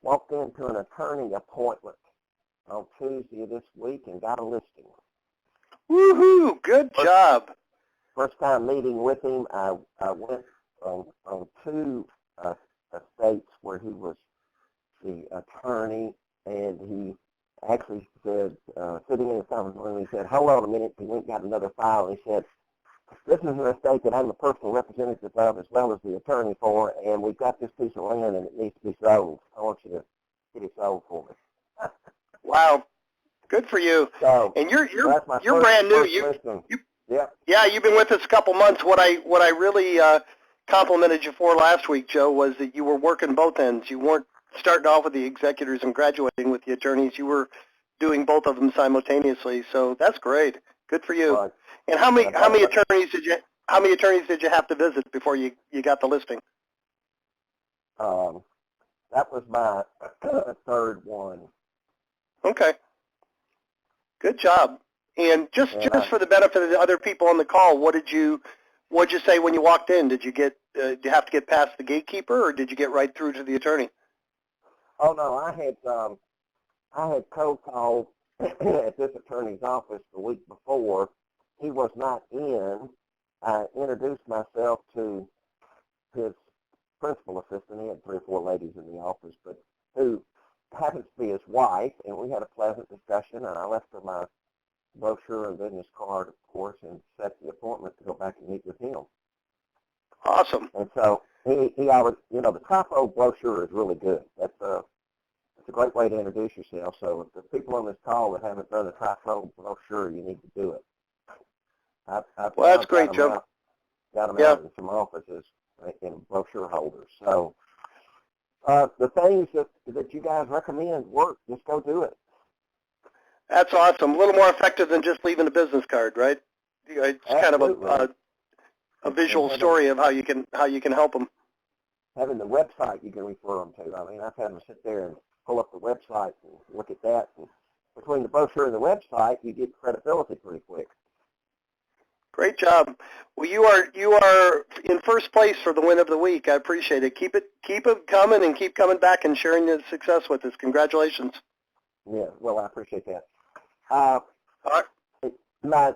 walked into an attorney appointment on Tuesday of this week and got a listing. Woohoo! Good job. First time meeting with him, I went on 2 estates where he was the attorney, and he actually said, sitting in his conference room, he said, hold on a minute. He went and got another file, and he said, this is an estate that I'm the personal representative of as well as the attorney for, and we've got this piece of land and it needs to be sold. I want you to get it sold for me. Wow. Good for you. So, and you're first, brand new. Yeah, you've been with us a couple months. What I really complimented you for last week, Joe, was that you were working both ends. You weren't starting off with the executors and graduating with the attorneys. You were doing both of them simultaneously. So that's great. Good for you. Right. And how many attorneys did you have to visit before you got the listing? That was my 3rd one. Okay. Good job. And just for the benefit of the other people on the call, what'd you say when you walked in? Did you have to get past the gatekeeper, or did you get right through to the attorney? Oh no, I had cold called at this attorney's office the week before. He was not in. I introduced myself to his principal assistant. He had 3 or 4 ladies in the office, but who happens to be his wife, and we had a pleasant discussion, and I left her my brochure and business card, of course, and set the appointment to go back and meet with him. Awesome. And so he always, the TRIFO brochure is really good. It's a great way to introduce yourself. So if the people on this call that haven't done the TRIFO brochure, you need to do it. Well, that's great, Joe. Got them out in some offices in brochure holders. So the things that you guys recommend work. Just go do it. That's awesome. A little more effective than just leaving a business card, right? It's Absolutely. kind of a visual story of how you can help them. Having the website you can refer them to. I mean, I've had them sit there and pull up the website and look at that. And between the brochure and the website, you get credibility pretty quick. Great job. Well, you are in first place for the win of the week. I appreciate it. Keep it coming, and keep coming back and sharing your success with us. Congratulations. Yeah, well, I appreciate that. All right. My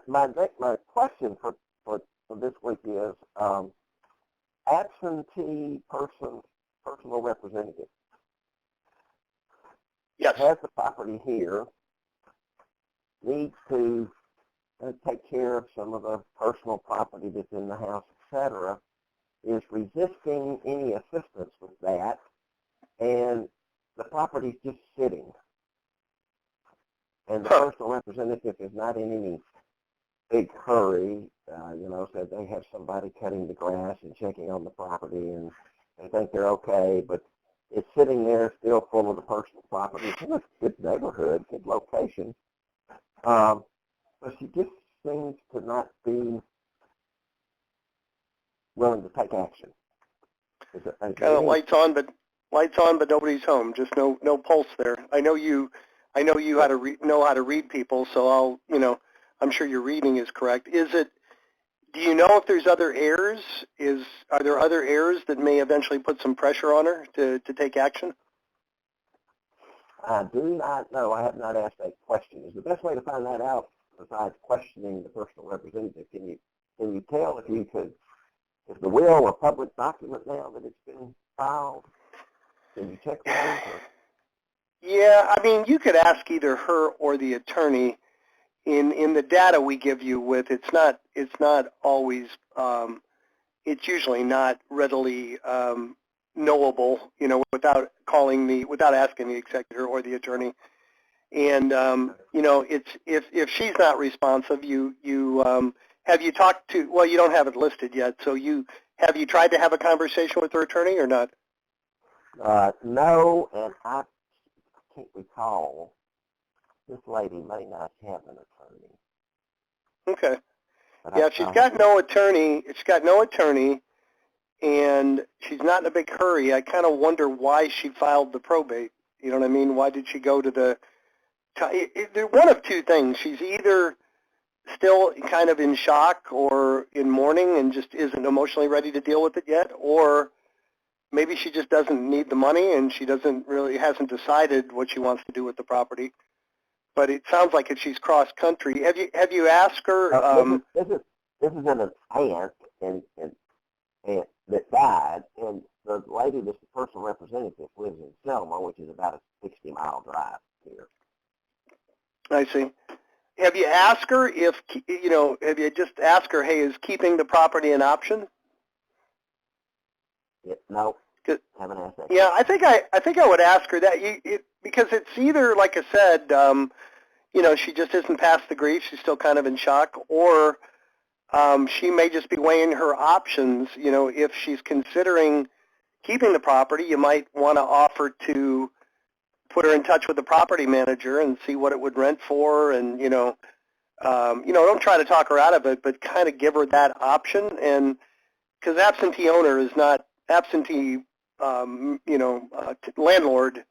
question for this week is absentee personal representative. Yes. Has the property here, needs to take care of some of the personal property that's in the house, etc., is resisting any assistance with that, and the property's just sitting. And the personal representative is not in any big hurry, said they have somebody cutting the grass and checking on the property, and they think they're okay, but it's sitting there still full of the personal property. It's a good neighborhood, good location. But she just seems to not be willing to take action. Kind of lights on, but nobody's home. Just no pulse there. I know you know how to read people, so I'm sure your reading is correct. Do you know if there's other heirs? Are there other heirs that may eventually put some pressure on her to take action? I do not know. I have not asked that question. Is the best way to find that out besides questioning the personal representative? Can you tell if the will a public document now that it's been filed? Can you check those? Yeah, I mean, you could ask either her or the attorney. In the data we give you with, it's not always, it's usually not readily knowable, without asking the executor or the attorney. And it's if she's not responsive, have you talked to? Well, you don't have it listed yet, so have you tried to have a conversation with her attorney or not? No, and I can't recall. This lady may not have an attorney. Okay. Yeah, if she's got no attorney, and she's not in a big hurry, I kind of wonder why she filed the probate. You know what I mean? Why did she go to the? One of two things. She's either still kind of in shock or in mourning and just isn't emotionally ready to deal with it yet, or maybe she just doesn't need the money and she hasn't decided what she wants to do with the property. But it sounds like if she's cross country, have you asked her? This is an aunt and that died, and the lady that's the personal representative lives in Selma, which is about a 60-mile drive here. I see. Have you asked her have you just asked her, hey, is keeping the property an option? Yeah, no, haven't asked that. Yeah, I think I would ask her that because it's either, like I said, she just isn't past the grief, she's still kind of in shock, or she may just be weighing her options. If she's considering keeping the property, you might want to offer to put her in touch with the property manager and see what it would rent for, and don't try to talk her out of it, but kind of give her that option. And because absentee landlord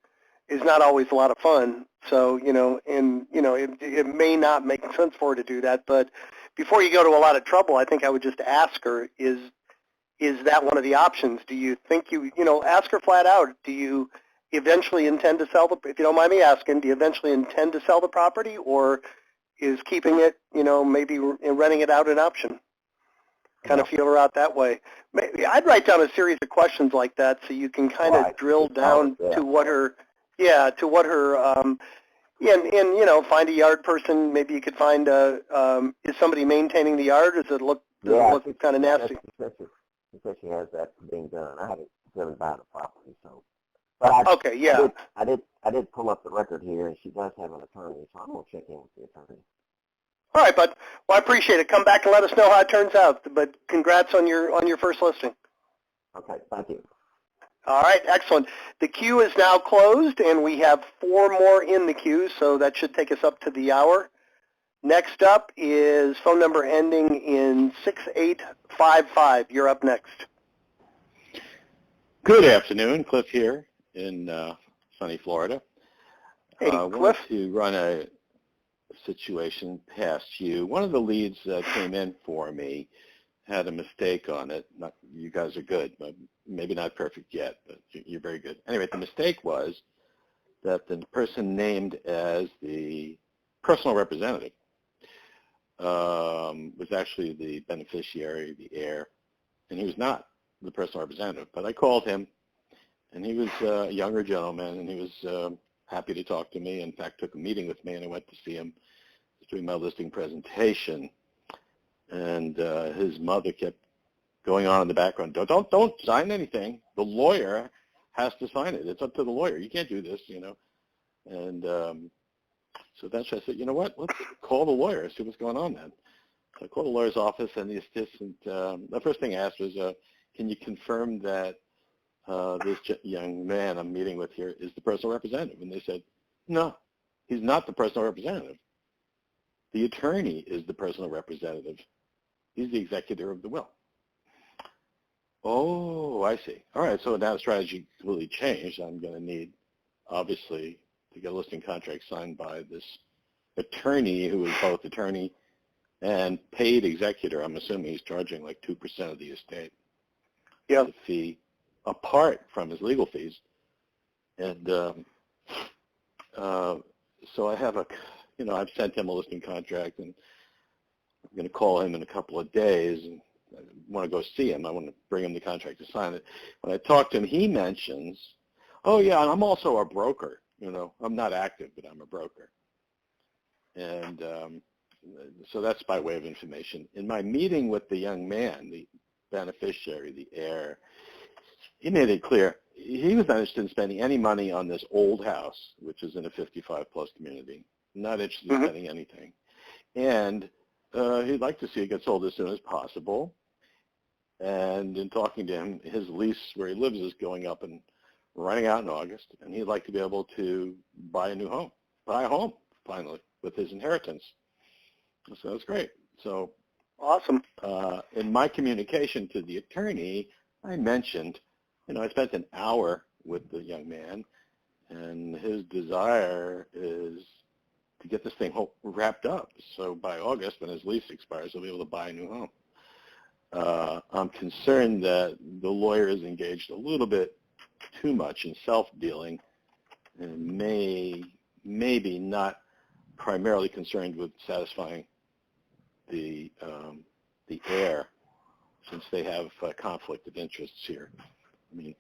is not always a lot of fun. So it may not make sense for her to do that. But before you go to a lot of trouble, I think I would just ask her: is that one of the options? Do you think ask her flat out? Do you eventually intend to sell if you don't mind me asking, do you eventually intend to sell the property, or is keeping it, maybe renting it out an option? Kind of feel her out that way. Maybe I'd write down a series of questions like that so you can kind of drill down to what her, find a yard person. Maybe you could find is somebody maintaining the yard? Does it look kind of nasty? She says she has that being done. I haven't bought the property, so. But I did pull up the record here, and she does have an attorney, so I'm going to check in with the attorney. All right, bud. Well, I appreciate it. Come back and let us know how it turns out. But congrats on your first listing. Okay, thank you. All right, excellent. The queue is now closed, and we have 4 more in the queue, so that should take us up to the hour. Next up is phone number ending in 6855. You're up next. Good afternoon, Cliff here in sunny Florida. Hey, I Cliff. wanted to run a situation past you. One of the leads that came in for me had a mistake on it. You guys are good, but maybe not perfect yet, but you're very good. Anyway, the mistake was that the person named as the personal representative was actually the beneficiary, the heir, and he was not the personal representative. But I called him, and he was a younger gentleman, and he was happy to talk to me. In fact, took a meeting with me, and I went to see him doing my listing presentation. And his mother kept going on in the background. Don't sign anything. The lawyer has to sign it. It's up to the lawyer. You can't do this, And so then I said, you know what? Let's call the lawyer, see what's going on then. So I called the lawyer's office, and the assistant, the first thing I asked was, can you confirm that this young man I'm meeting with here is the personal representative? And they said, no, he's not the personal representative. The attorney is the personal representative. He's the executor of the will. Oh, I see. All right, so now the strategy completely changed. I'm going to need, obviously, to get a listing contract signed by this attorney who is both attorney and paid executor. I'm assuming he's charging like 2% of the estate. Yeah. The fee apart from his legal fees. And so I have I've sent him a listing contract, and I'm going to call him in a couple of days, and I want to go see him. I want to bring him the contract to sign it. When I talked to him, he mentions, oh, yeah, I'm also a broker. I'm not active, but I'm a broker. And so that's by way of information. In my meeting with the young man, the beneficiary, the heir, he made it clear he was not interested in spending any money on this old house, which is in a 55-plus community. Not interested in spending anything. And he'd like to see it get sold as soon as possible. And in talking to him, his lease where he lives is going up and running out in August, and he'd like to be able to buy a home, finally, with his inheritance. So that's great. So awesome. In my communication to the attorney, I mentioned, I spent an hour with the young man, and his desire is to get this thing wrapped up. So by August, when his lease expires, he'll be able to buy a new home. I'm concerned that the lawyer is engaged a little bit too much in self-dealing and maybe not primarily concerned with satisfying the heir, since they have a conflict of interests here. I mean,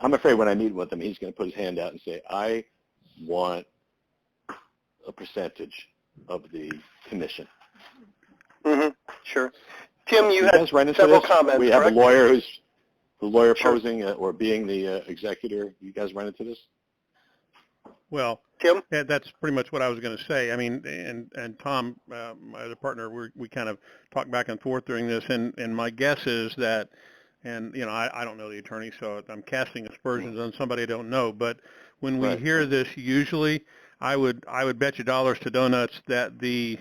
I'm afraid when I meet with him, he's going to put his hand out and say, I want a percentage of the commission. Mm-hmm. Sure. Tim, you had guys run into several this? comments, We have correct? a lawyer who's the lawyer Sure. posing or being the executor. You guys run into this? Well, Tim? that's pretty much what I was going to say. I mean, and Tom, my other partner, we kind of talked back and forth during this, and my guess is that, and I don't know the attorney, so I'm casting aspersions on somebody I don't know, but when we hear this, usually I would bet you dollars to donuts that the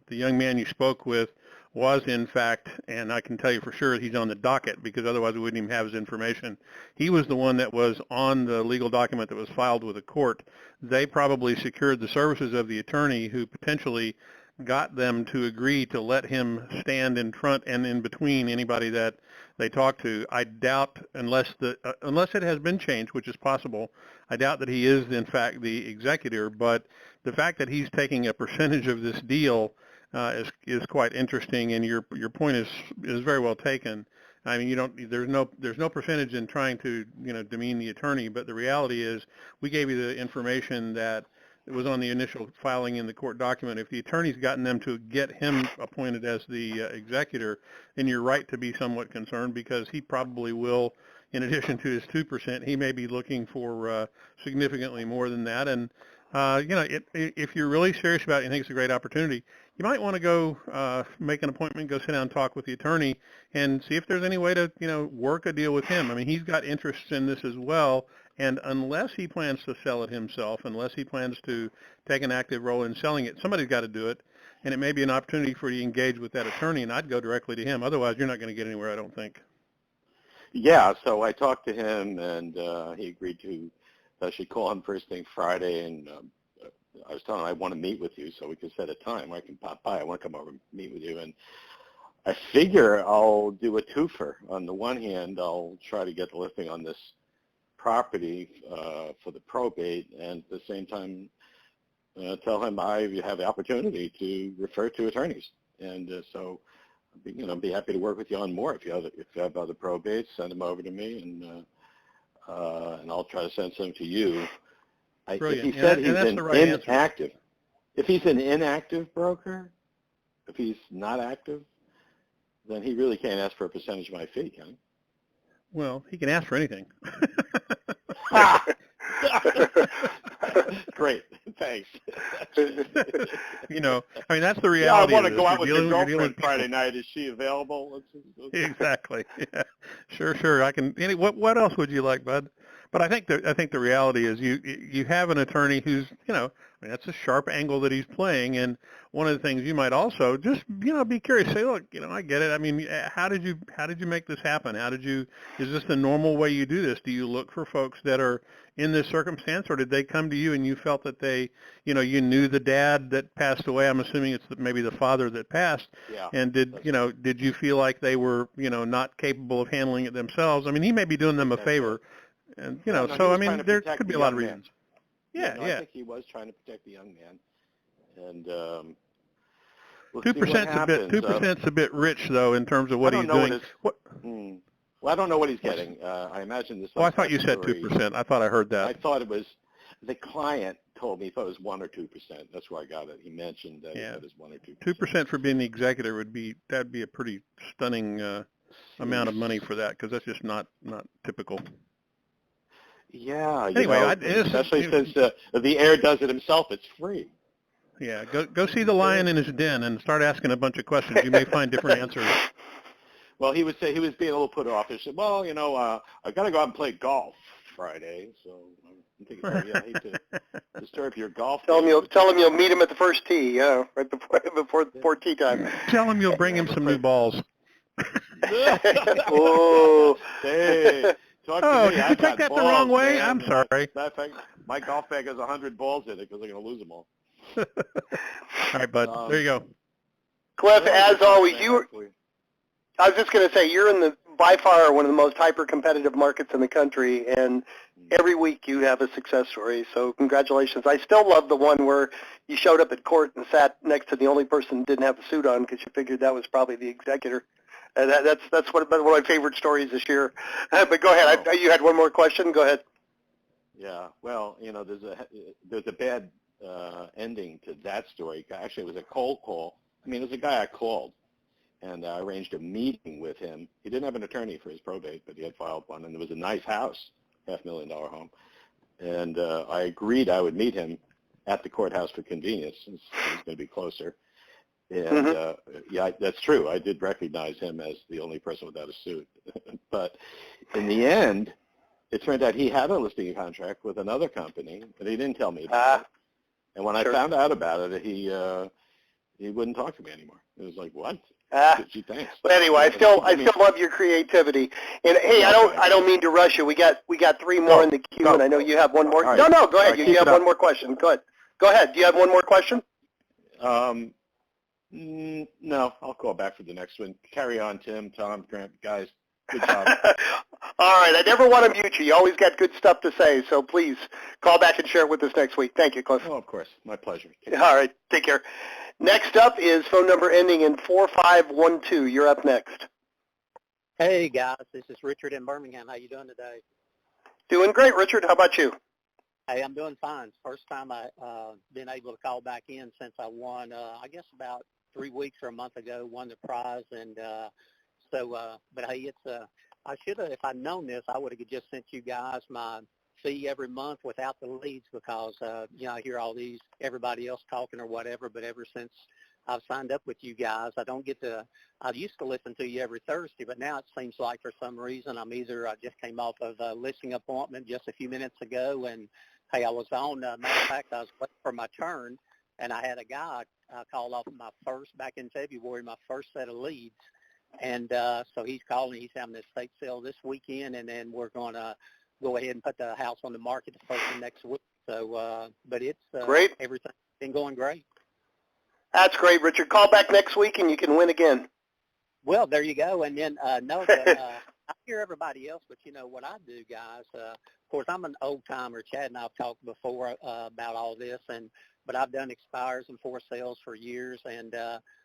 young man you spoke with was in fact, and I can tell you for sure he's on the docket, because otherwise we wouldn't even have his information. He was the one that was on the legal document that was filed with the court. They probably secured the services of the attorney who potentially got them to agree to let him stand in front and in between anybody that they talk to. I doubt, unless it has been changed, which is possible, I doubt that he is in fact the executor, but the fact that he's taking a percentage of this deal is quite interesting, and your point is very well taken. I mean, there's no percentage in trying to demean the attorney, but the reality is we gave you the information that it was on the initial filing in the court document. If the attorney's gotten them to get him appointed as the executor, then you're right to be somewhat concerned, because he probably will, in addition to his 2%, he may be looking for significantly more than that. And if you're really serious about it and think it's a great opportunity, you might want to go make an appointment, go sit down and talk with the attorney and see if there's any way to, work a deal with him. I mean, he's got interests in this as well, and unless he plans to sell it himself, unless he plans to take an active role in selling it, somebody's got to do it, and it may be an opportunity for you to engage with that attorney, and I'd go directly to him. Otherwise, you're not going to get anywhere, I don't think. Yeah, so I talked to him, and he agreed to I should call him first thing Friday, and I was telling him I want to meet with you so we can set a time where I can pop by. I want to come over and meet with you. And I figure I'll do a twofer. On the one hand, I'll try to get the listing on this property for the probate, and at the same time tell him I have the opportunity to refer to attorneys. And so be happy to work with you on more. If you have other probates, send them over to me, and I'll try to send some to you. If he said he's an inactive, if he's an inactive broker, if he's not active, then he really can't ask for a percentage of my fee, can he? Well, he can ask for anything. Great, thanks. I mean, that's the reality. Yeah, I want to go out with your girlfriend Friday night. Is she available? Exactly. Yeah. Sure. I can. What else would you like, bud? But I think the reality is you have an attorney who's that's a sharp angle that he's playing, and one of the things you might also just be curious. Say, look, I get it. I mean, how did you make this happen? Is this the normal way you do this? Do you look for folks that are in this circumstance, or did they come to you and you felt that they, you knew the dad that passed away? I'm assuming it's maybe the father that passed. Yeah. And did you feel like they were, not capable of handling it themselves? I mean, he may be doing them a favor. And so I mean, there could be a lot of reasons. Yeah. I think he was trying to protect the young man, and 2%'s a bit rich though in terms of what he's doing. Well, I don't know what he's getting. I imagine this. Well, I thought you said 2%. I thought I heard that. I thought it was. The client told me he thought it was 1 or 2%. That's where I got it. He mentioned that he thought it was 1 or 2%. 2% for being the executor that'd be a pretty stunning amount of money for that, because that's just not typical. Yeah. Anyway, especially since the heir does it himself, it's free. Yeah, go see the lion in his den and start asking a bunch of questions. You may find different answers. Well, he was being a little put off. He said, "Well, I got to go out and play golf Friday, so I'm thinking, oh yeah, I hate to disturb your golf." Tell him you'll meet him at the first tee, right before tee time. Tell him you'll bring him some new balls. Oh, hey, talk to me. Did you take that the wrong way? Man. I'm sorry. My golf bag has 100 balls in it because I'm going to lose them all. All right, bud. There you go. Cliff, as always, I was just going to say, you're in by far one of the most hyper-competitive markets in the country, and every week you have a success story, so congratulations. I still love the one where you showed up at court and sat next to the only person who didn't have a suit on because you figured that was probably the executor. That's one of my favorite stories this year. But go ahead. You had one more question? Go ahead. Yeah. Well, there's a bad ending to that story. Actually, it was a cold call. I mean, it was a guy I called, and I arranged a meeting with him. He didn't have an attorney for his probate, but he had filed one, and it was a nice house, $500,000 home. And I agreed I would meet him at the courthouse for convenience, since he was going to be closer. And yeah, that's true. I did recognize him as the only person without a suit. But in the end, it turned out he had a listing contract with another company, but he didn't tell me about it. And when I found out about it, he wouldn't talk to me anymore. It was like, what? Gee, thanks. But anyway, I still love your creativity. And hey, I don't mean to rush you. We got 3 more in the queue, and I know you have one more. Right. No, go ahead. Right, you have one more question. Go ahead. Do you have one more question? No, I'll call back for the next one. Carry on, Tim, Tom, Grant, guys. Good job. All right. I never want to mute you. You always got good stuff to say, so please call back and share it with us next week. Thank you, Cliff. Oh, of course. My pleasure. All right. Take care. Next up is phone number ending in 4512. You're up next. Hey, guys. This is Richard in Birmingham. How you doing today? Doing great, Richard. How about you? Hey, I'm doing fine. First time I've been able to call back in since I won, I guess about 3 weeks or a month ago, won the prize. And but hey, I should have, if I'd known this, I would have just sent you guys my fee every month without the leads because, I hear everybody else talking or whatever, but ever since I've signed up with you guys, I used to listen to you every Thursday, but now it seems like for some reason I just came off of a listing appointment just a few minutes ago, and hey, I was on, matter of fact, I was waiting for my turn, and I had a guy call off back in February, my first set of leads. And so he's calling. He's having an estate sale this weekend, and then we're going to go ahead and put the house on the market the first of next week. So, but it's great. Everything's been going great. That's great, Richard. Call back next week, and you can win again. Well, there you go. And then I hear everybody else, but what I do, guys. Of course, I'm an old timer. Chad and I've talked before about all this, but I've done expires and for sales for years, and.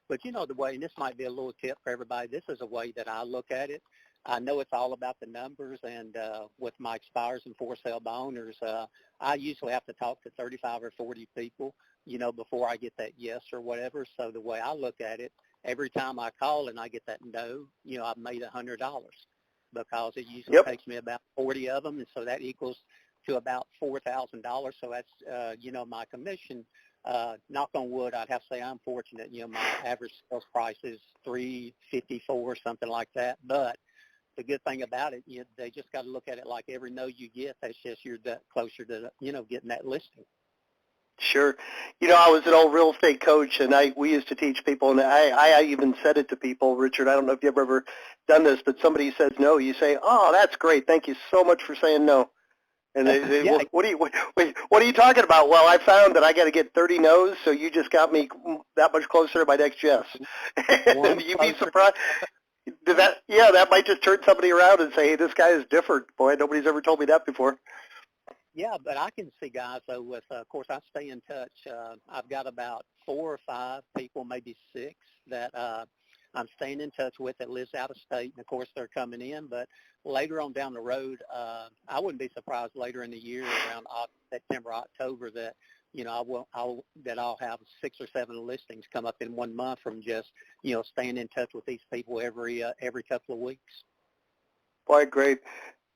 But the way, and this might be a little tip for everybody, this is a way that I look at it. I know it's all about the numbers, and with my expires and for sale by owners, I usually have to talk to 35 or 40 people, before I get that yes or whatever. So the way I look at it, every time I call and I get that no, I've made $100 because it usually takes me about 40 of them, and so that equals to about $4,000. So that's, my commission. Knock on wood, I'd have to say I'm fortunate. My average sales price is $354, something like that. But the good thing about it, they just got to look at it like every no you get, that's just you're that closer to, getting that listing. Sure. I was an old real estate coach, and we used to teach people, and I even said it to people, Richard, I don't know if you've ever done this, but somebody says no, you say, oh, that's great. Thank you so much for saying no. And they Yeah. what are you talking about? Well, I found that I got to get 30 no's, so you just got me that much closer to my next yes. And you'd be surprised. That might just turn somebody around and say, hey, this guy is different. Boy, nobody's ever told me that before. Yeah, but I can see guys, though, with, of course, I stay in touch. I've got about 4 or 5 people, maybe 6, that I'm staying in touch with that lives out of state, and of course they're coming in. But later on down the road, I wouldn't be surprised later in the year, around September, October, that I'll have 6 or 7 listings come up in 1 month from just staying in touch with these people every couple of weeks. Boy, great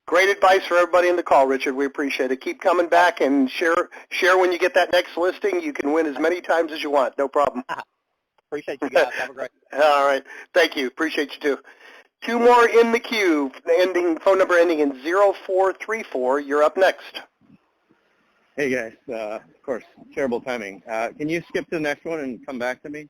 advice for everybody in the call, Richard. We appreciate it. Keep coming back and share when you get that next listing. You can win as many times as you want. No problem. Appreciate you guys. Have a great day. All right. Thank you. Appreciate you too. 2 more in the queue. Phone number ending in 0434. You're up next. Hey guys. Of course, terrible timing. Can you skip to the next one and come back to me?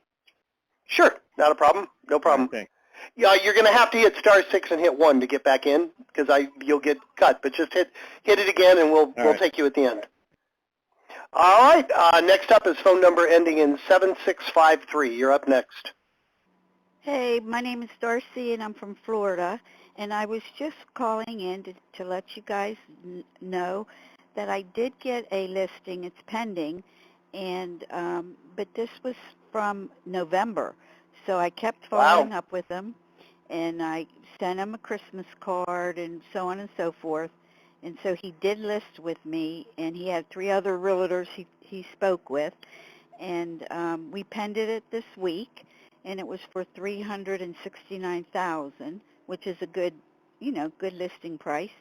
Sure. Not a problem. No problem. Right, yeah, you're going to have to hit *6 and hit 1 to get back in, because you'll get cut. But just hit it again, and we'll take you at the end. All right. Next up is phone number ending in 7653. You're up next. Hey, my name is Darcy, and I'm from Florida. And I was just calling in to let you guys know that I did get a listing. It's pending, and but this was from November. So I kept following up with him, and I sent him a Christmas card and so on and so forth. And so he did list with me, and he had 3 other realtors he spoke with. And we penned it this week, and it was for $369,000, which is a good listing price.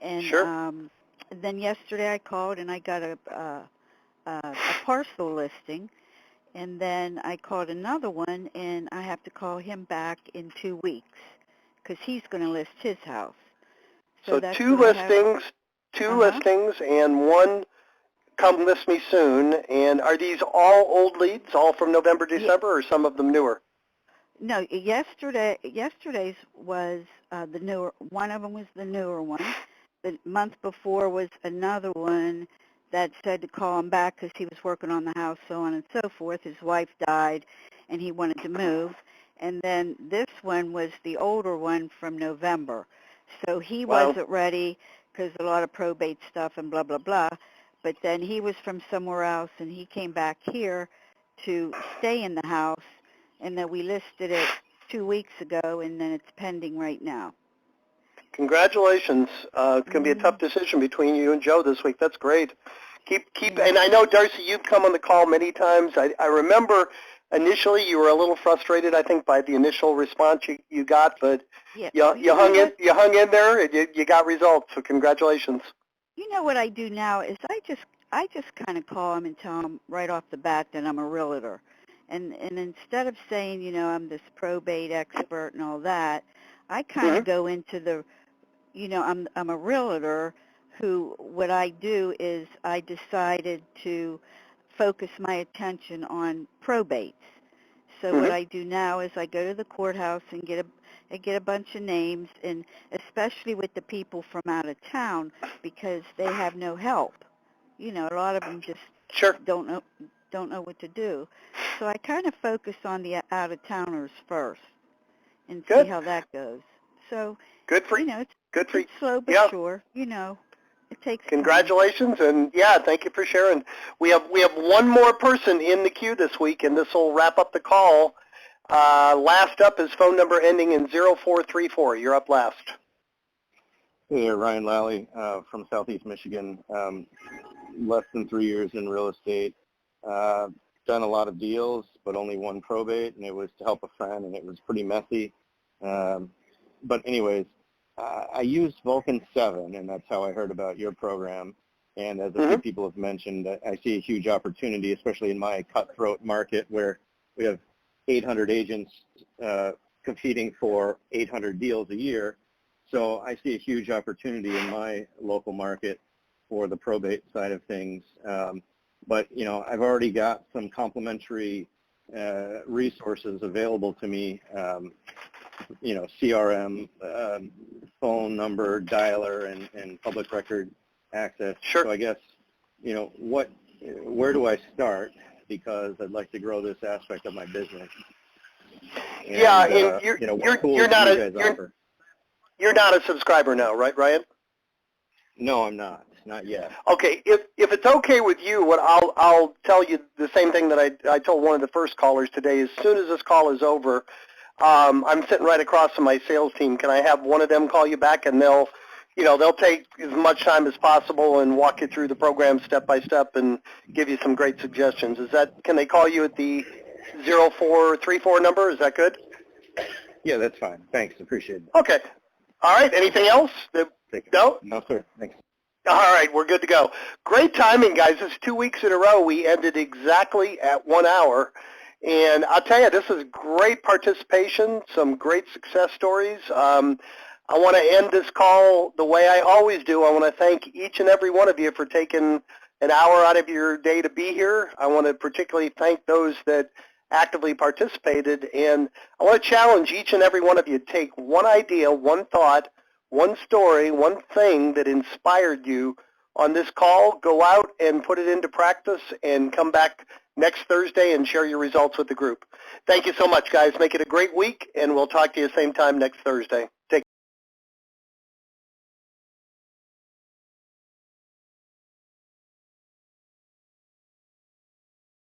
And sure. Then yesterday I called, and I got a parcel listing. And then I called another one, and I have to call him back in 2 weeks because he's going to list his house. So 2 listings, listings, and 1 come list me soon. And are these all old leads, all from November, December, or some of them newer? No, yesterday's was the newer. One of them was the newer one. The month before was another one that said to call him back because he was working on the house, so on and so forth. His wife died, and he wanted to move. And then this one was the older one from November. So he wasn't ready because a lot of probate stuff and blah, blah, blah. But then he was from somewhere else, and he came back here to stay in the house, and then we listed it 2 weeks ago, and then it's pending right now. Congratulations. It's going to be a tough decision between you and Joe this week. That's great. Keep. And I know, Darcy, you've come on the call many times. I remember initially you were a little frustrated, I think, by the initial response you got, but you hung in there, and you got results. So congratulations. You know what I do now is I just kind of call them and tell them right off the bat that I'm a realtor, and instead of saying I'm this probate expert and all that, I kind of go into the I'm a realtor who, what I do is I decided to focus my attention on probates. So what I do now is I go to the courthouse and get a bunch of names, and especially with the people from out of town, because they have no help. A lot of them just don't know what to do. So I kind of focus on the out-of-towners first and see how that goes. So good for you. It's slow but sure. It takes Congratulations, and thank you for sharing. We have 1 more person in the queue this week, and this will wrap up the call. Last up is phone number ending in 0434. You're up last. Hey there, Ryan Lally from Southeast Michigan. Less than 3 years in real estate. Done a lot of deals, but only 1 probate, and it was to help a friend, and it was pretty messy. But anyways, I used Vulcan 7, and that's how I heard about your program. And as a few people have mentioned, I see a huge opportunity, especially in my cutthroat market where we have 800 agents competing for 800 deals a year. So I see a huge opportunity in my local market for the probate side of things. But, I've already got some complementary resources available to me, CRM, phone number, dialer, and public record access. Sure. So I guess, where do I start? Because I'd like to grow this aspect of my business. And, you're not a subscriber now, right, Ryan? No, I'm not. Not yet. Okay, if it's okay with you, what I'll tell you the same thing that I told one of the first callers today. As soon as this call is over, I'm sitting right across from my sales team. Can I have one of them call you back, and they'll take as much time as possible and walk you through the program step by step and give you some great suggestions. Can they call you at the 0434 number? Is that good? Yeah, that's fine. Thanks. Appreciate it. Okay. All right. Anything else? No? No, sir. Thanks. All right. We're good to go. Great timing, guys. This is 2 weeks in a row. We ended exactly at 1 hour. And I'll tell you, this is great participation, some great success stories. I want to end this call the way I always do. I want to thank each and every one of you for taking an hour out of your day to be here. I want to particularly thank those that actively participated, and I want to challenge each and every one of you to take one idea, one thought, one story, one thing that inspired you on this call, go out and put it into practice, and come back next Thursday and share your results with the group. Thank you so much, guys. Make it a great week, and we'll talk to you same time next Thursday.